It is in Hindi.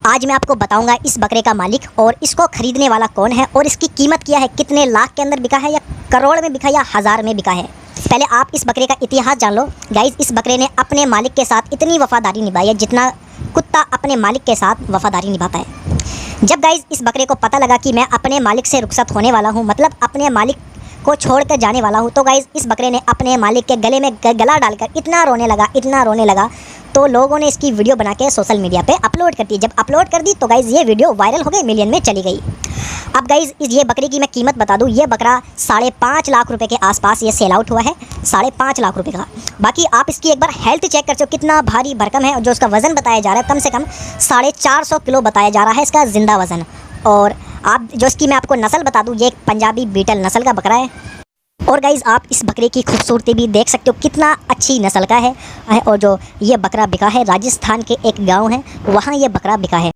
आज मैं आपको बताऊंगा इस बकरे का मालिक और इसको खरीदने वाला कौन है और इसकी कीमत क्या है, कितने लाख के अंदर बिका है या करोड़ में बिका या हज़ार में बिका है। पहले आप इस बकरे का इतिहास जान लो। गाइस, इस बकरे ने अपने मालिक के साथ इतनी वफ़ादारी निभाई है जितना कुत्ता अपने मालिक के साथ वफ़ादारी निभाता है। जब गाइस इस बकरे को पता लगा कि मैं अपने मालिक से रुखसत होने वाला हूँ, मतलब अपने मालिक को छोड़कर जाने वाला हूँ, तो गाइस इस बकरे ने अपने मालिक के गले में गला डालकर इतना रोने लगा तो लोगों ने इसकी वीडियो बना के सोशल मीडिया पे अपलोड कर दी। जब अपलोड कर दी तो गाइस ये वीडियो वायरल हो गई, मिलियन में चली गई। अब गाइस ये बकरे की मैं कीमत बता दूँ, ये बकरा 5.5 लाख रुपए के आसपास ये सेल आउट हुआ है, 5.5 लाख रुपए का। बाकी आप इसकी एक बार हेल्थ चेक कर सकते हो, कितना भारी भरकम है। और जो उसका वज़न बताया जा रहा है कम से कम 450 किलो बताया जा रहा है इसका ज़िंदा वज़न। और आप जो इसकी मैं आपको नस्ल बता दूँ, ये एक पंजाबी बीटल नस्ल का बकरा है। और गाइज़ आप इस बकरे की खूबसूरती भी देख सकते हो, कितना अच्छी नस्ल का है। और जो ये बकरा बिका है राजस्थान के एक गांव है, वहाँ ये बकरा बिका है।